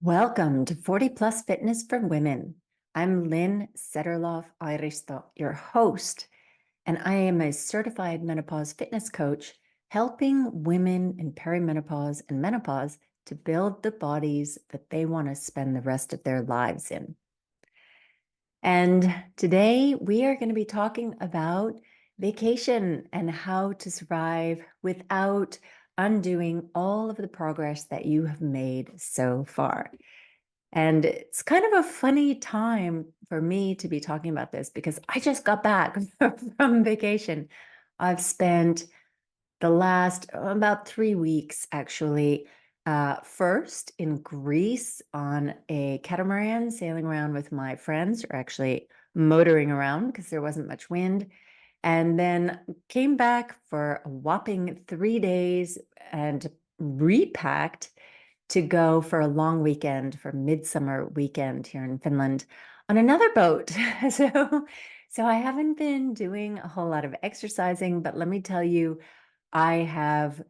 Welcome to 40 Plus Fitness for Women. I'm Lynn Sederloff Airisto, your host, and I am a certified menopause fitness coach helping women in perimenopause and menopause to build the bodies that they want to spend the rest of their lives in. And today we are going to be talking about vacation and how to survive without undoing all of the progress that you have made so far. And it's kind of a funny time for me to be talking about this because I just got back from vacation. I've spent the last about 3 weeks actually, first in Greece on a catamaran, sailing around with my friends, or actually motoring around because there wasn't much wind. And then came back for a whopping 3 days and repacked to go for a long weekend for midsummer weekend here in Finland on another boat. So I haven't been doing a whole lot of exercising, but let me tell you, I have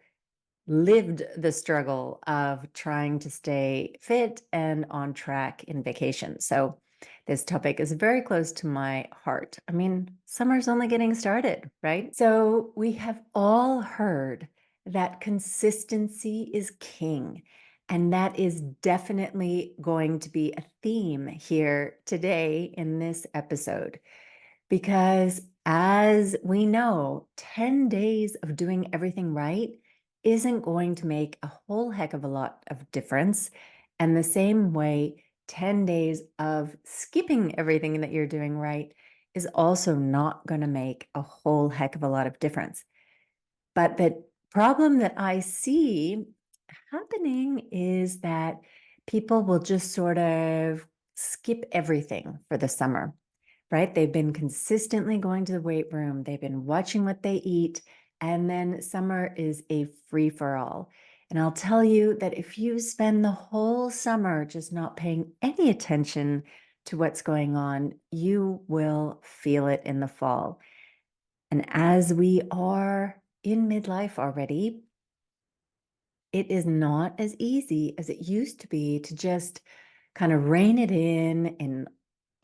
lived the struggle of trying to stay fit and on track in vacation. So this topic is very close to my heart. I mean, summer's only getting started, right? So we have all heard that consistency is king. And that is definitely going to be a theme here today in this episode. Because as we know, 10 days of doing everything right isn't going to make a whole heck of a lot of difference. And the same way, 10 days of skipping everything that you're doing right is also not going to make a whole heck of a lot of difference. But the problem that I see happening is that people will just sort of skip everything for the summer, right? They've been consistently going to the weight room, they've been watching what they eat, and then summer is a free for all. And I'll tell you that if you spend the whole summer just not paying any attention to what's going on, you will feel it in the fall. And as we are in midlife already, it is not as easy as it used to be to just kind of rein it in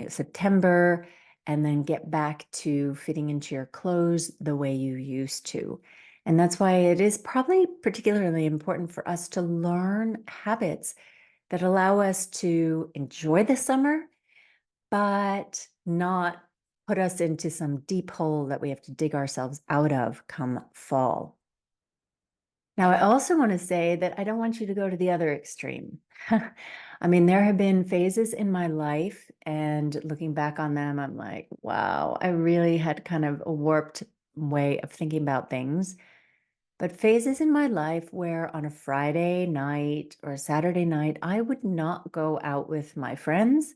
September and then get back to fitting into your clothes the way you used to. And that's why it is probably particularly important for us to learn habits that allow us to enjoy the summer, but not put us into some deep hole that we have to dig ourselves out of come fall. Now, I also want to say that I don't want you to go to the other extreme. I mean, there have been phases in my life, and looking back on them, I'm like, wow, I really had kind of a warped way of thinking about things. But phases in my life where on a Friday night or a Saturday night, I would not go out with my friends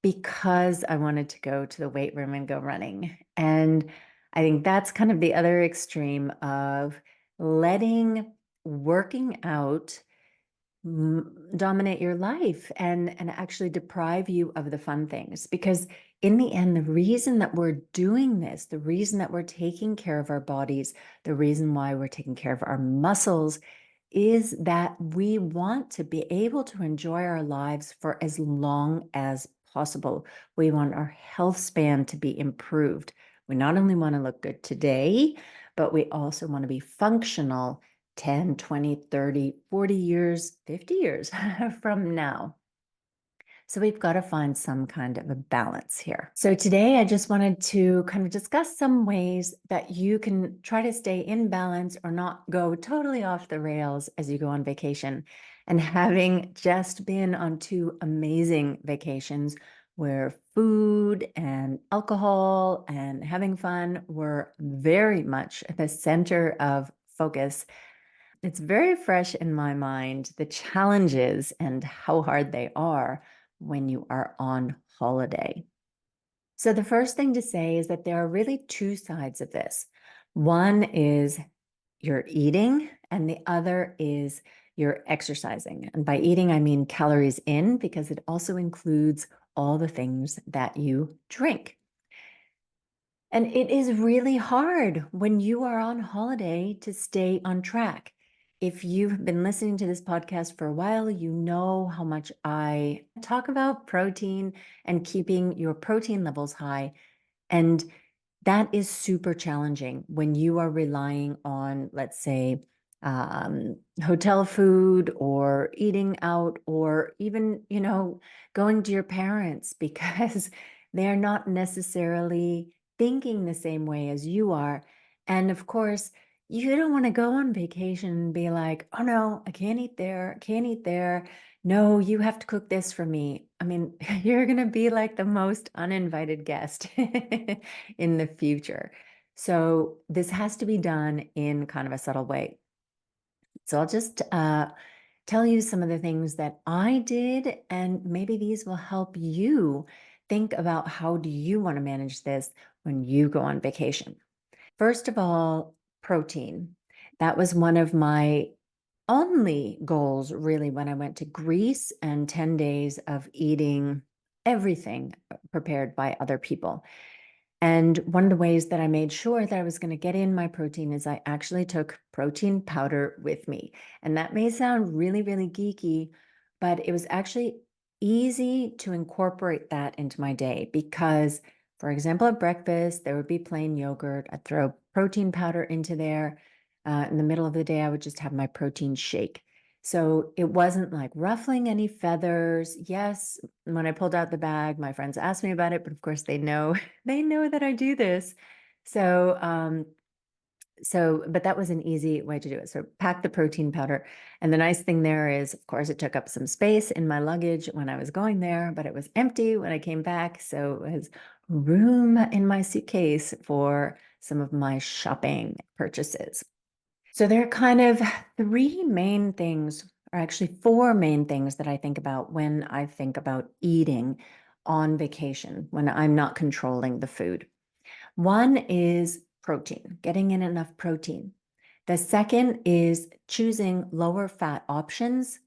because I wanted to go to the weight room and go running. And I think that's kind of the other extreme of letting working out dominate your life and actually deprive you of the fun things. Because in the end, the reason that we're doing this, the reason that we're taking care of our bodies, the reason why we're taking care of our muscles is that we want to be able to enjoy our lives for as long as possible. We want our health span to be improved. We not only want to look good today, but we also want to be functional 10, 20, 30, 40 years, 50 years from now. So we've got to find some kind of a balance here. So today I just wanted to kind of discuss some ways that you can try to stay in balance or not go totally off the rails as you go on vacation. And having just been on 2 amazing vacations where food and alcohol and having fun were very much at the center of focus, it's very fresh in my mind, the challenges and how hard they are when you are on holiday. So the first thing to say is that there are really 2 sides of this. One is your eating, and the other is your exercising. And by eating, I mean calories in, because it also includes all the things that you drink. And it is really hard when you are on holiday to stay on track. If you've been listening to this podcast for a while, you know how much I talk about protein and keeping your protein levels high. And that is super challenging when you are relying on, let's say, hotel food or eating out, or even, going to your parents because they're not necessarily thinking the same way as you are. And of course, you don't want to go on vacation and be like, oh no, I can't eat there, I can't eat there. No, you have to cook this for me. I mean, you're going to be like the most uninvited guest in the future. So this has to be done in kind of a subtle way. So I'll just tell you some of the things that I did, and maybe these will help you think about how do you want to manage this when you go on vacation. First of all, protein. That was one of my only goals really when I went to Greece and 10 days of eating everything prepared by other people. And one of the ways that I made sure that I was going to get in my protein is I actually took protein powder with me. And that may sound really, really geeky, but it was actually easy to incorporate that into my day because, for example, at breakfast, there would be plain yogurt. I'd throw protein powder into there. In the middle of the day, I would just have my protein shake. So it wasn't like ruffling any feathers. Yes, when I pulled out the bag, my friends asked me about it, but of course they know they know that I do this. So but that was an easy way to do it. So pack the protein powder. And the nice thing there is, of course, it took up some space in my luggage when I was going there, but it was empty when I came back. So it was room in my suitcase for some of my shopping purchases. So there are kind of three main things, or actually four main things that I think about when I think about eating on vacation, when I'm not controlling the food. One is protein, getting in enough protein. The second is choosing lower fat options,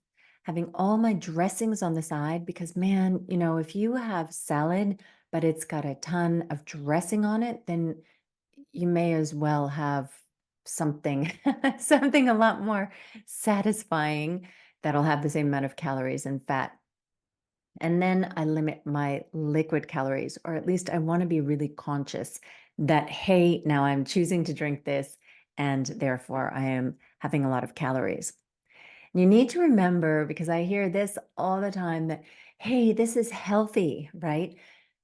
having all my dressings on the side, because man, if you have salad, but it's got a ton of dressing on it, then you may as well have something something a lot more satisfying that'll have the same amount of calories and fat. And then I limit my liquid calories, or at least I want to be really conscious that, hey, now I'm choosing to drink this, and therefore I am having a lot of calories. And you need to remember, because I hear this all the time, that, hey, this is healthy, right?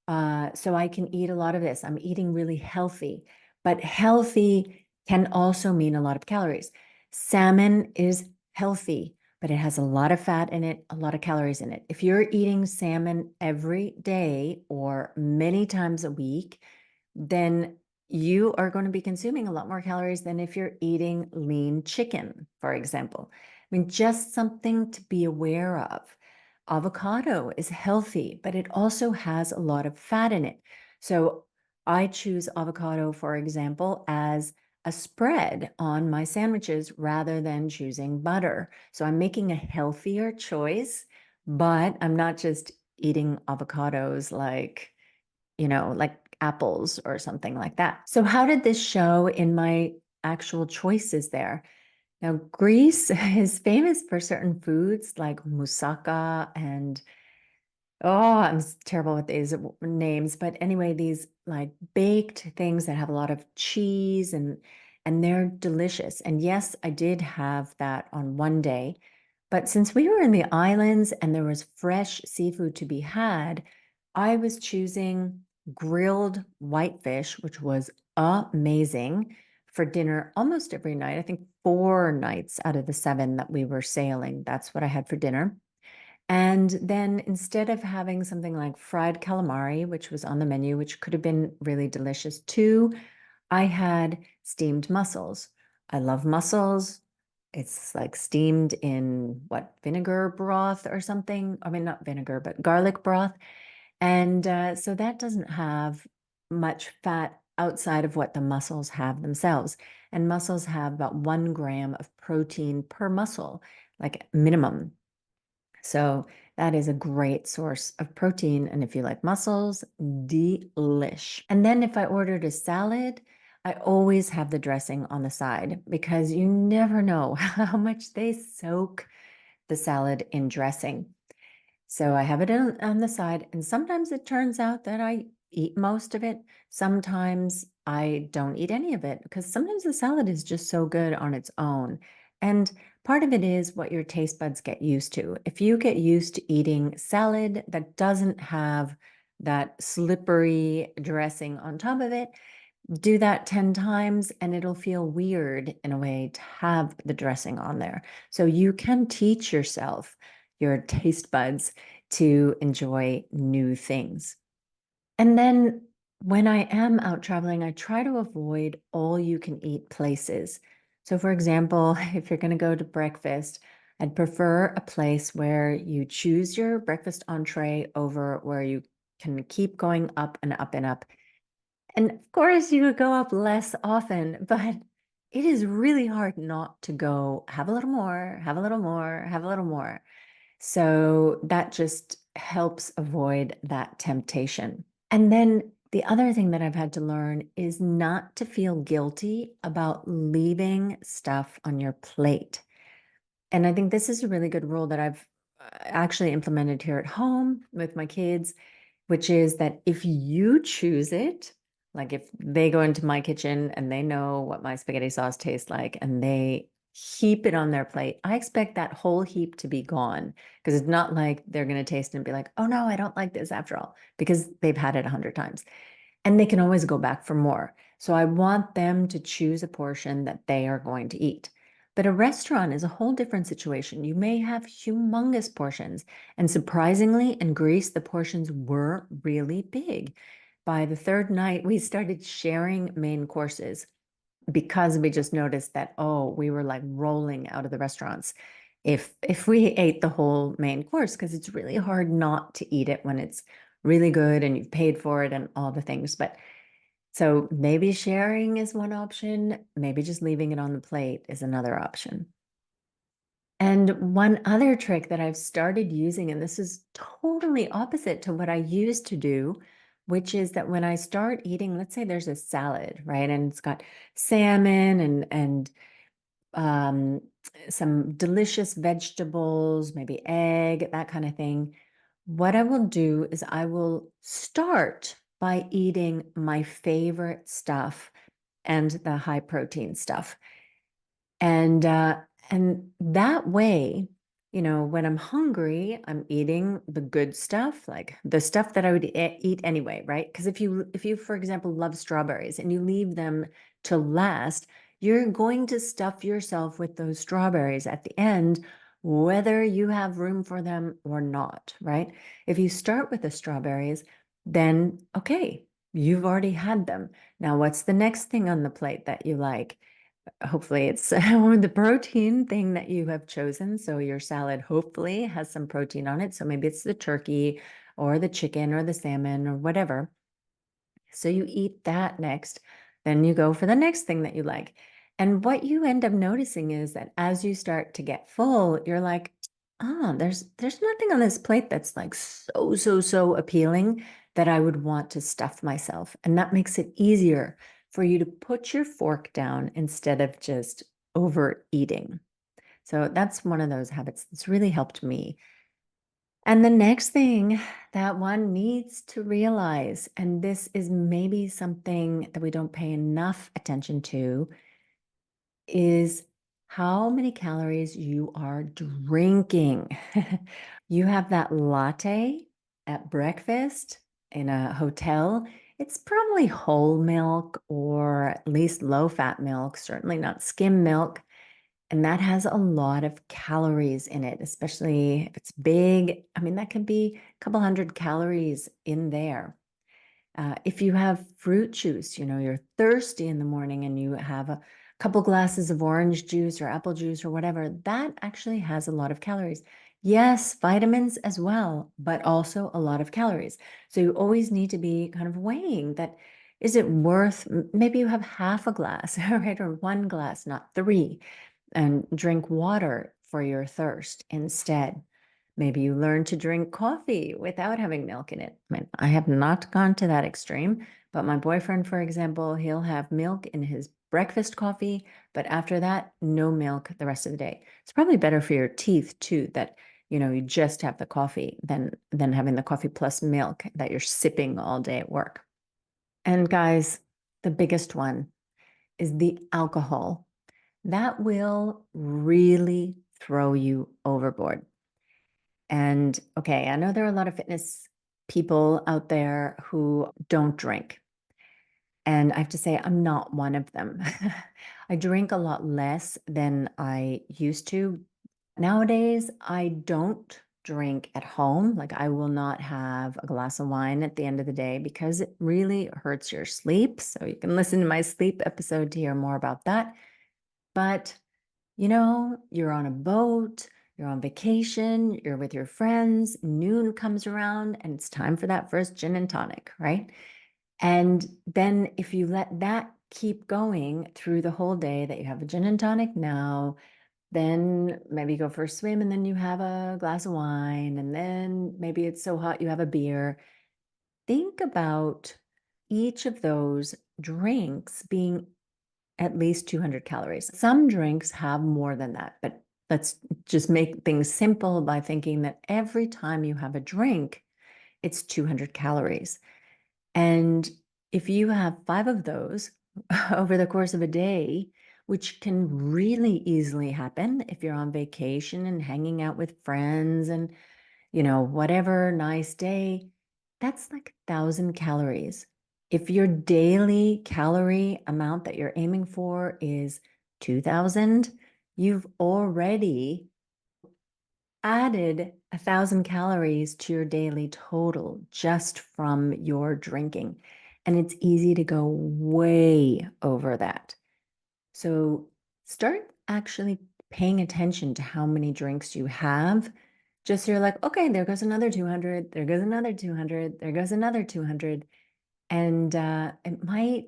So I can eat a lot of this. I'm eating really healthy, but healthy can also mean a lot of calories. Salmon is healthy, but it has a lot of fat in it, a lot of calories in it. If you're eating salmon every day or many times a week, then you are going to be consuming a lot more calories than if you're eating lean chicken, for example. I mean, just something to be aware of. Avocado is healthy, but it also has a lot of fat in it. So I choose avocado, for example, as a spread on my sandwiches rather than choosing butter. So I'm making a healthier choice, but I'm not just eating avocados like apples or something like that. So how did this show in my actual choices there? Now, Greece is famous for certain foods like moussaka and, oh, I'm terrible with these names, but anyway, these like baked things that have a lot of cheese and they're delicious. And yes, I did have that on one day, but since we were in the islands and there was fresh seafood to be had, I was choosing grilled whitefish, which was amazing for dinner almost every night. I think 4 nights out of the 7 that we were sailing, that's what I had for dinner. And then instead of having something like fried calamari, which was on the menu, which could have been really delicious too, I had steamed mussels. I love mussels. It's like steamed in what, vinegar broth or something? I mean, not vinegar, but garlic broth. And so that doesn't have much fat outside of what the mussels have themselves. And mussels have about 1 gram of protein per mussel, like minimum. So that is a great source of protein. And if you like mussels, delish. And then if I ordered a salad, I always have the dressing on the side because you never know how much they soak the salad in dressing. So I have it on the side, and sometimes it turns out that I eat most of it. Sometimes I don't eat any of it because sometimes the salad is just so good on its own. And part of it is what your taste buds get used to. If you get used to eating salad that doesn't have that slippery dressing on top of it, do that 10 times and it'll feel weird in a way to have the dressing on there. So you can teach yourself, your taste buds, to enjoy new things. And then when I am out traveling, I try to avoid all you can eat places. So, for example, if you're going to go to breakfast, I'd prefer a place where you choose your breakfast entree over where you can keep going up and up and up. And of course, you could go up less often, but it is really hard not to go have a little more, have a little more, have a little more. So that just helps avoid that temptation. And then the other thing that I've had to learn is not to feel guilty about leaving stuff on your plate. And I think this is a really good rule that I've actually implemented here at home with my kids, which is that if you choose it, like if they go into my kitchen and they know what my spaghetti sauce tastes like and they heap it on their plate, I expect that whole heap to be gone because it's not like they're going to taste it and be like, oh no, I don't like this after all, because they've had it 100 times and they can always go back for more. So I want them to choose a portion that they are going to eat. But a restaurant is a whole different situation. You may have humongous portions. And surprisingly, in Greece, the portions were really big. By the third night, we started sharing main courses because we just noticed that, oh, we were like rolling out of the restaurants if we ate the whole main course, because it's really hard not to eat it when it's really good and you've paid for it and all the things. But so maybe sharing is one option, maybe just leaving it on the plate is another option. And one other trick that I've started using, and this is totally opposite to what I used to do, which is that when I start eating, let's say there's a salad, right? And it's got salmon and um, some delicious vegetables, maybe egg, that kind of thing. What I will do is I will start by eating my favorite stuff and the high protein stuff. And that way, when I'm hungry, I'm eating the good stuff, like the stuff that I would eat anyway, right? Because if you, for example, love strawberries and you leave them to last, you're going to stuff yourself with those strawberries at the end, whether you have room for them or not, right? If you start with the strawberries, then okay, you've already had them. Now, what's the next thing on the plate that you like? Hopefully it's the protein thing that you have chosen. So your salad hopefully has some protein on it. So maybe it's the turkey or the chicken or the salmon or whatever. So you eat that next. Then you go for the next thing that you like. And what you end up noticing is that as you start to get full, you're like, there's nothing on this plate that's like so appealing that I would want to stuff myself. And that makes it easier for you to put your fork down instead of just overeating. So that's one of those habits that's really helped me. And the next thing that one needs to realize, and this is maybe something that we don't pay enough attention to, is how many calories you are drinking. You have that latte at breakfast in a hotel. It's probably whole milk or at least low fat milk, certainly not skim milk. And that has a lot of calories in it, especially if it's big. I mean, that could be a couple hundred calories in there. If you have fruit juice, you're thirsty in the morning and you have a couple glasses of orange juice or apple juice or whatever, that actually has a lot of calories. Yes, vitamins as well, but also a lot of calories. So you always need to be kind of weighing that. Is it worth, maybe you have half a glass, right? Or one glass, not three, and drink water for your thirst instead. Maybe you learn to drink coffee without having milk in it. I mean, I have not gone to that extreme, But my boyfriend, for example, he'll have milk in his breakfast coffee, but after that, no milk the rest of the day. It's probably better for your teeth too, that you just have the coffee than having the coffee plus milk that you're sipping all day at work. And guys, the biggest one is the alcohol. That will really throw you overboard. And okay, I know there are a lot of fitness people out there who don't drink. And I have to say, I'm not one of them. I drink a lot less than I used to. Nowadays, I don't drink at home. Like, I will not have a glass of wine at the end of the day because it really hurts your sleep. So you can listen to my sleep episode to hear more about that. But, you're on a boat, you're on vacation, you're with your friends, noon comes around, and it's time for that first gin and tonic, right? And then if you let that keep going through the whole day, that you have a gin and tonic now, then maybe you go for a swim and then you have a glass of wine, and then maybe it's so hot you have a beer. Think about each of those drinks being at least 200 calories. Some drinks have more than that, but let's just make things simple by thinking that every time you have a drink, it's 200 calories. And if you have 5 of those over the course of a day, which can really easily happen if you're on vacation and hanging out with friends and, whatever nice day, that's like 1,000 calories. If your daily calorie amount that you're aiming for is 2,000, you've already added 1,000 calories to your daily total just from your drinking. And it's easy to go way over that. So start actually paying attention to how many drinks you have. Just so you're like, okay, there goes another 200, there goes another 200, there goes another 200. And it might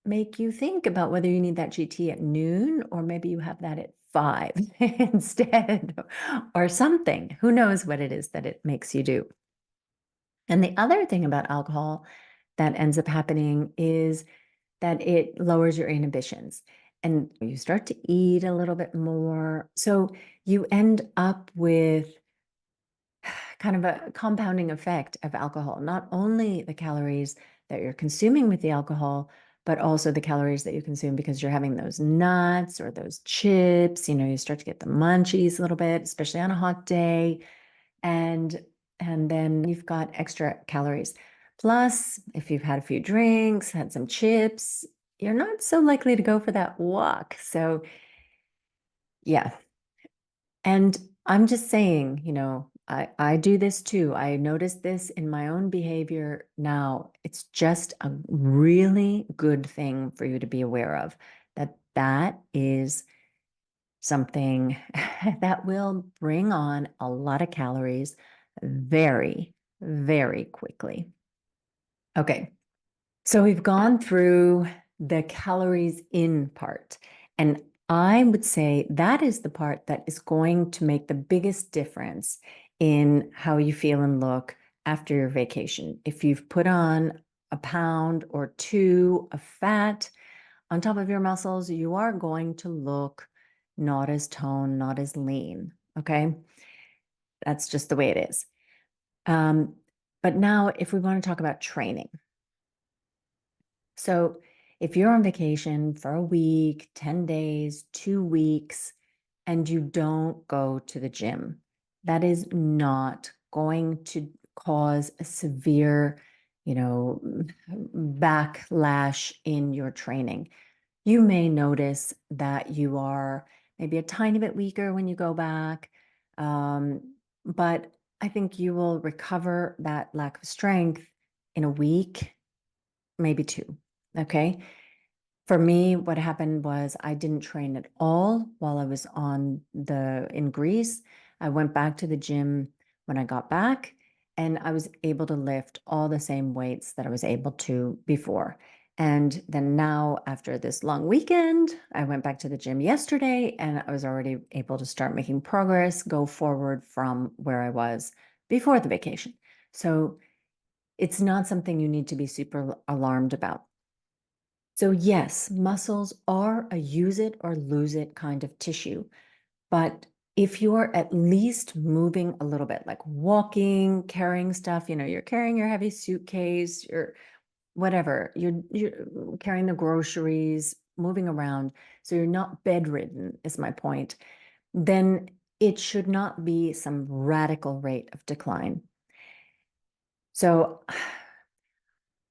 make you think about whether you need that GT at noon or maybe you have that at 5 instead or something. Who knows what it is that it makes you do. And the other thing about alcohol that ends up happening is that it lowers your inhibitions and you start to eat a little bit more. So you end up with kind of a compounding effect of alcohol, not only the calories that you're consuming with the alcohol, but also the calories that you consume because you're having those nuts or those chips. You start to get the munchies a little bit, especially on a hot day. And then you've got extra calories. Plus, if you've had a few drinks, had some chips, you're not so likely to go for that walk. So yeah. And I'm just saying, I do this too. I notice this in my own behavior now. It's just a really good thing for you to be aware of, that is something that will bring on a lot of calories very, very quickly. Okay, so we've gone through the calories in part, and I would say that is the part that is going to make the biggest difference in how you feel and look after your vacation. If you've put on a pound or 2 of fat on top of your muscles, you are going to look not as toned, not as lean. Okay. That's just the way it is. But now, if we want to talk about training. So, if you're on vacation for a week, 10 days, 2 weeks, and you don't go to the gym, that is not going to cause a severe, backlash in your training. You may notice that you are maybe a tiny bit weaker when you go back, but I think you will recover that lack of strength in a week, maybe 2. Okay. For me, what happened was I didn't train at all while I was in Greece. I went back to the gym when I got back, and I was able to lift all the same weights that I was able to before. And then now, after this long weekend, I went back to the gym yesterday and I was already able to start making progress, go forward from where I was before the vacation. So It's not something you need to be super alarmed about. So yes, muscles are a use it or lose it kind of tissue. But if you're at least moving a little bit, like walking, carrying stuff, you're carrying your heavy suitcase, you're whatever, you're carrying the groceries, moving around, so you're not bedridden, is my point, then it should not be some radical rate of decline. So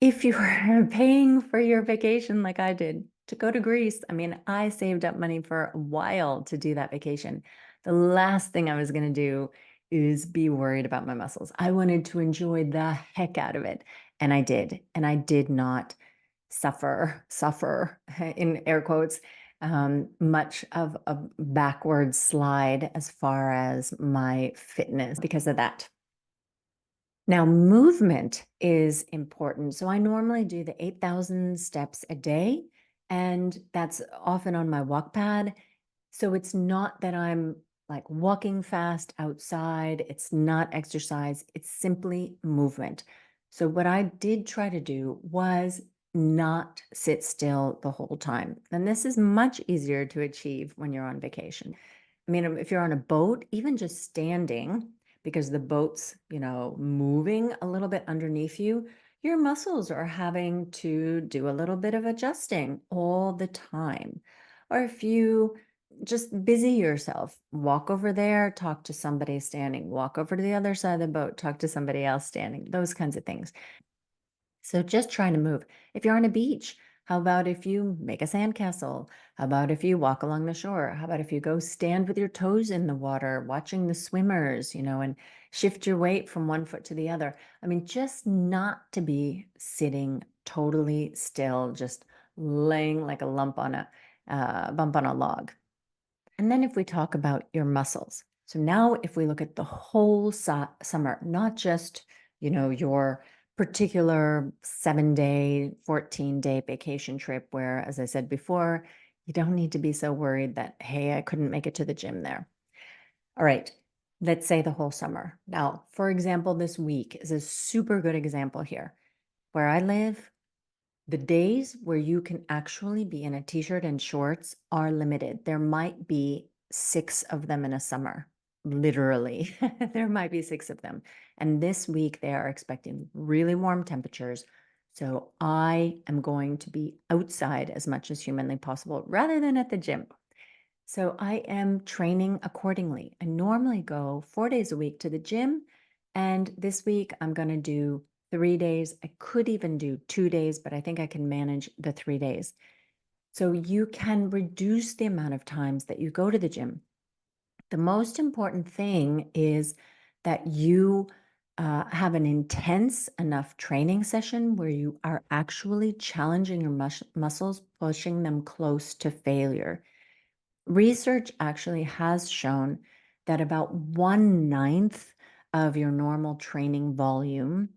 if you were paying for your vacation like I did to go to Greece, I mean, I saved up money for a while to do that vacation. The last thing I was going to do is be worried about my muscles. I wanted to enjoy the heck out of it. And I did. And I did not suffer in air quotes, much of a backward slide as far as my fitness because of that. Now, movement is important. So I normally do the 8,000 steps a day, and that's often on my walk pad. So it's not that I'm like walking fast outside, it's not exercise, it's simply movement. So what I did try to do was not sit still the whole time. And this is much easier to achieve when you're on vacation. I mean, if you're on a boat, even just standing, because the boat's, moving a little bit underneath you, your muscles are having to do a little bit of adjusting all the time. Or if you just busy yourself, walk over there, talk to somebody standing, walk over to the other side of the boat, talk to somebody else standing, those kinds of things. So just trying to move. If you're on a beach, how about if you make a sandcastle? How about if you walk along the shore? How about if you go stand with your toes in the water, watching the swimmers, and shift your weight from one foot to the other? I mean, just not to be sitting totally still, just laying like a bump on a log. And then if we talk about your muscles. So now if we look at the whole summer, not just, your particular 7-day, 14-day vacation trip where, as I said before, you don't need to be so worried that, hey, I couldn't make it to the gym there. All right, let's say the whole summer. Now, for example, this week is a super good example here. Where I live, the days where you can actually be in a t-shirt and shorts are limited. There might be 6 of them in a summer, literally. There might be 6 of them. And this week they are expecting really warm temperatures. So I am going to be outside as much as humanly possible rather than at the gym. So I am training accordingly. I normally go 4 days a week to the gym. And this week I'm going to do 3 days. I could even do 2 days, but I think I can manage the 3 days. So you can reduce the amount of times that you go to the gym. The most important thing is that you have an intense enough training session where you are actually challenging your muscles, pushing them close to failure. Research actually has shown that about 1/9 of your normal training volume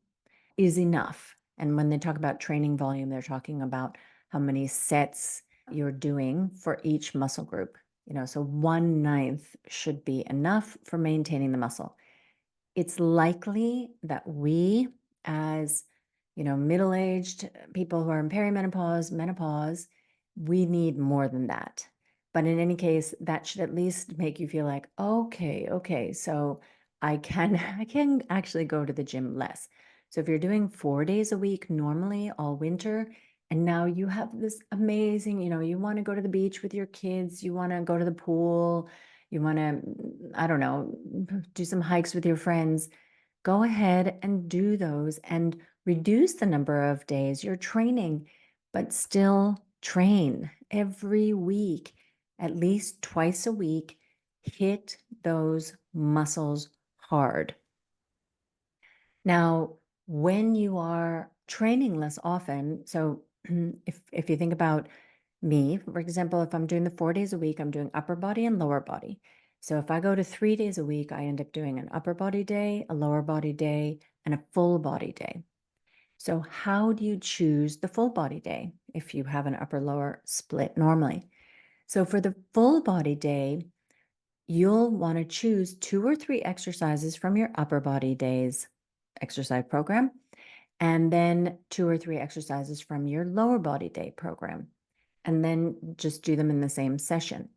is enough. And when they talk about training volume, they're talking about how many sets you're doing for each muscle group. So 1/9 should be enough for maintaining the muscle. It's likely that we, as middle-aged people who are in perimenopause, menopause, we need more than that. But in any case, that should at least make you feel like, okay, so I can I can actually go to the gym less. So if you're doing 4 days a week normally all winter, and now you have this amazing, you want to go to the beach with your kids, you want to go to the pool, you want to, I don't know, do some hikes with your friends, go ahead and do those and reduce the number of days you're training, but still train every week, at least twice a week. Hit those muscles hard. Now, when you are training less often, so if you think about me, for example, if I'm doing the 4 days a week, I'm doing upper body and lower body. So if I go to 3 days a week, I end up doing an upper body day, a lower body day, and a full body day. So how do you choose the full body day if you have an upper lower split normally? So for the full body day, you'll want to choose 2 or 3 exercises from your upper body day's exercise program and then 2 or 3 exercises from your lower body day program, and then just do them in the same session.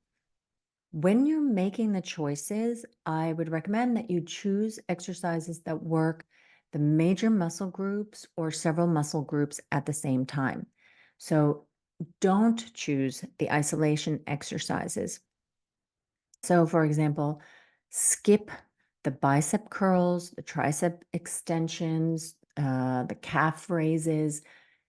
When you're making the choices, I would recommend that you choose exercises that work the major muscle groups or several muscle groups at the same time. So don't choose the isolation exercises. So, for example, skip the bicep curls, the tricep extensions, the calf raises,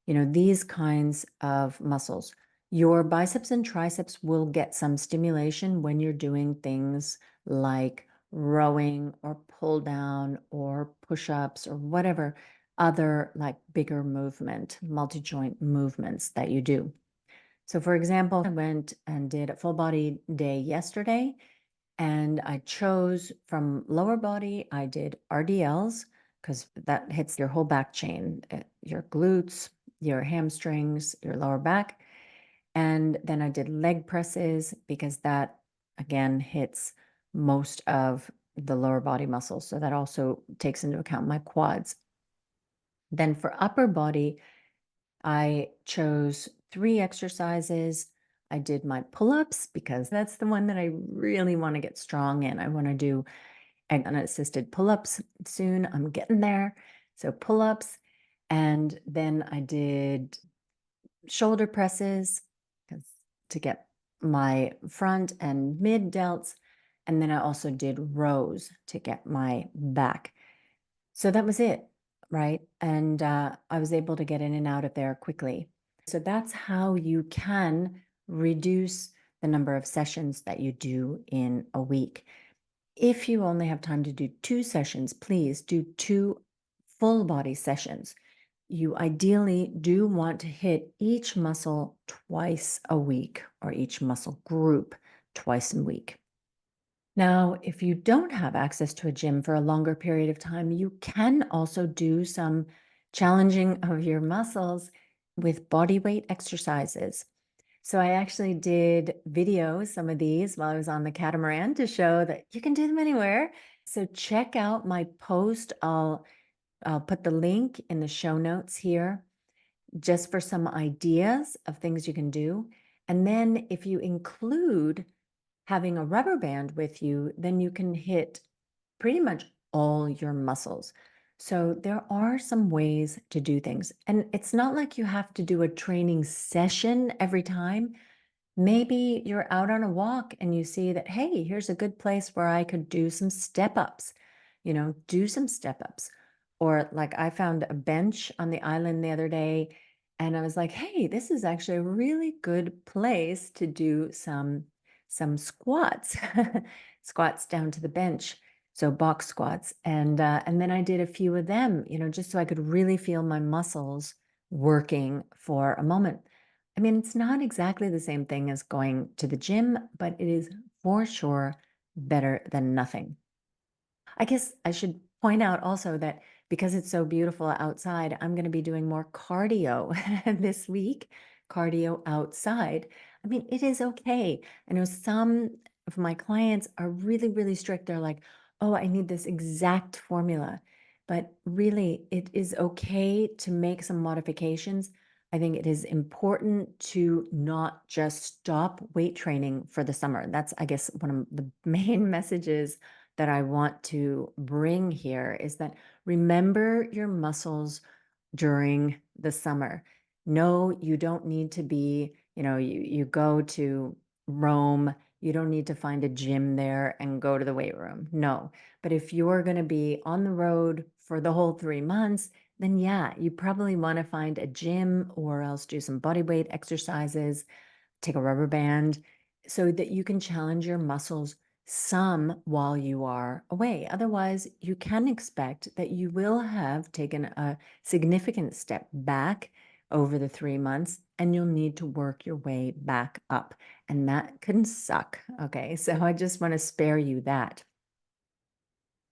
these kinds of muscles. Your biceps and triceps will get some stimulation when you're doing things like rowing or pull down or push ups or whatever other like bigger movement, multi joint movements that you do. So, for example, I went and did a full body day yesterday, and I chose from lower body, I did RDLs because that hits your whole back chain, your glutes, your hamstrings, your lower back. And then I did leg presses because that again hits most of the lower body muscles. So that also takes into account my quads. Then for upper body, I chose 3 exercises. I did my pull-ups because that's the one that I really want to get strong in. I want to do unassisted pull-ups soon. I'm getting there. So pull-ups. And then I did shoulder presses 'cause to get my front and mid delts. And then I also did rows to get my back. So that was it, right? And I was able to get in and out of there quickly. So that's how you can reduce the number of sessions that you do in a week. If you only have time to do 2 sessions, please do 2 full body sessions. You ideally do want to hit each muscle twice a week or each muscle group twice a week. Now, if you don't have access to a gym for a longer period of time, you can also do some challenging of your muscles with body weight exercises. So I actually did videos, some of these, while I was on the catamaran to show that you can do them anywhere. So check out my post. I'll put the link in the show notes here just for some ideas of things you can do. And then if you include having a rubber band with you, then you can hit pretty much all your muscles. So there are some ways to do things. And it's not like you have to do a training session every time. Maybe you're out on a walk and you see that, hey, here's a good place where I could do some step ups, do some step ups. Or like I found a bench on the island the other day and I was like, hey, this is actually a really good place to do some squats, squats down to the bench. So box squats. And then I did a few of them, just so I could really feel my muscles working for a moment. I mean, it's not exactly the same thing as going to the gym, but it is for sure better than nothing. I guess I should point out also that because it's so beautiful outside, I'm going to be doing more cardio this week, cardio outside. I mean, it is okay. I know some of my clients are really, really strict. They're like, oh, I need this exact formula. But really, it is okay to make some modifications. I think it is important to not just stop weight training for the summer. That's, I guess, one of the main messages that I want to bring here is that remember your muscles during the summer. No, you don't need to be, you go to Rome, you don't need to find a gym there and go to the weight room. No. But if you're going to be on the road for the whole 3 months, then yeah, you probably want to find a gym or else do some body weight exercises, take a rubber band so that you can challenge your muscles some while you are away. Otherwise, you can expect that you will have taken a significant step back over the 3 months and you'll need to work your way back up. And that can suck. Okay. So I just want to spare you that.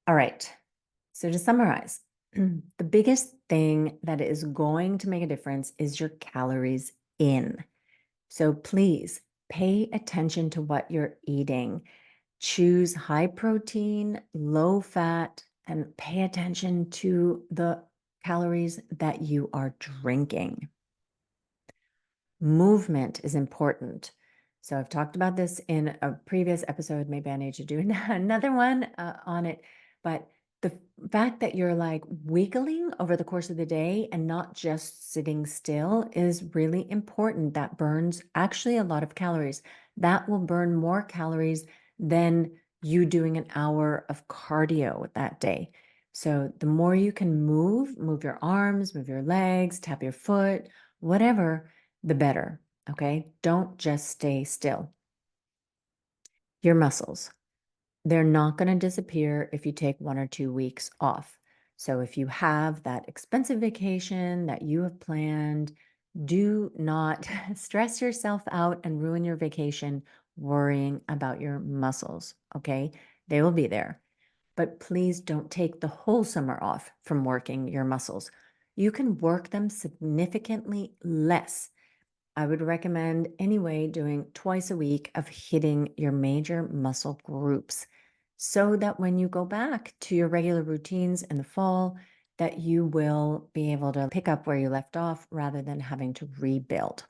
All right. So to summarize, the biggest thing that is going to make a difference is your calories in. So please pay attention to what you're eating. Choose high protein, low fat, and pay attention to the calories that you are drinking. Movement is important. So I've talked about this in a previous episode. Maybe I need to do another one on it. But the fact that you're like wiggling over the course of the day and not just sitting still is really important. That burns actually a lot of calories. That will burn more calories than you doing an hour of cardio that day. So the more you can move your arms, move your legs, tap your foot, whatever, the better. Okay. Don't just stay still. Your muscles, they're not going to disappear if you take 1 or 2 weeks off. So if you have that expensive vacation that you have planned, do not stress yourself out and ruin your vacation worrying about your muscles. Okay. They will be there. But please don't take the whole summer off from working your muscles. You can work them significantly less. I would recommend anyway doing twice a week of hitting your major muscle groups so that when you go back to your regular routines in the fall, that you will be able to pick up where you left off rather than having to rebuild.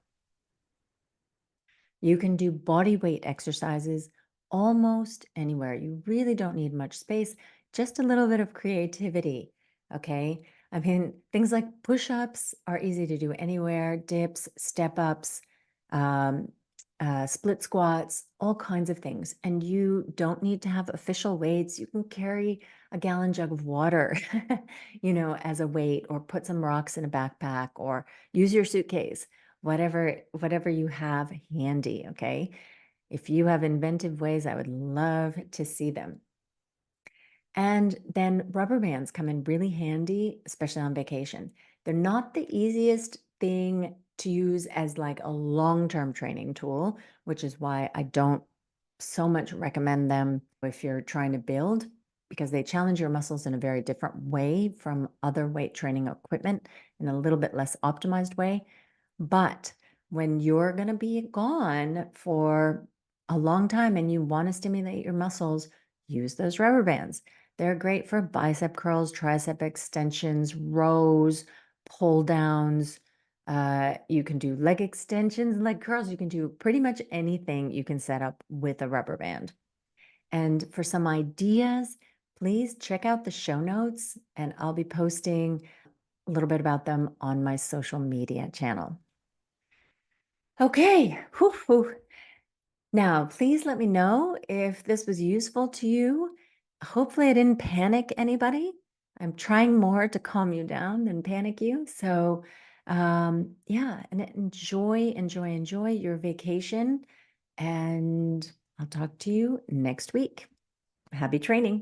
You can do body weight exercises almost anywhere. You really don't need much space, just a little bit of creativity. Okay. I mean, things like push ups are easy to do anywhere, dips, step ups, um, split squats, all kinds of things. And you don't need to have official weights. You can carry a gallon jug of water, as a weight, or put some rocks in a backpack, or use your suitcase, whatever you have handy. Okay. If you have inventive ways, I would love to see them. And then rubber bands come in really handy, especially on vacation. They're not the easiest thing to use as like a long-term training tool, which is why I don't so much recommend them if you're trying to build, because they challenge your muscles in a very different way from other weight training equipment, in a little bit less optimized way. But when you're going to be gone for a long time and you want to stimulate your muscles, use those rubber bands. They're great for bicep curls, tricep extensions, rows, pull downs. You can do leg extensions, leg curls. You can do pretty much anything you can set up with a rubber band. And for some ideas, please check out the show notes, and I'll be posting a little bit about them on my social media channel. Okay. Whew, whew. Now, please let me know if this was useful to you. Hopefully, I didn't panic anybody. I'm trying more to calm you down than panic you. So, yeah, and enjoy your vacation. And I'll talk to you next week. Happy training.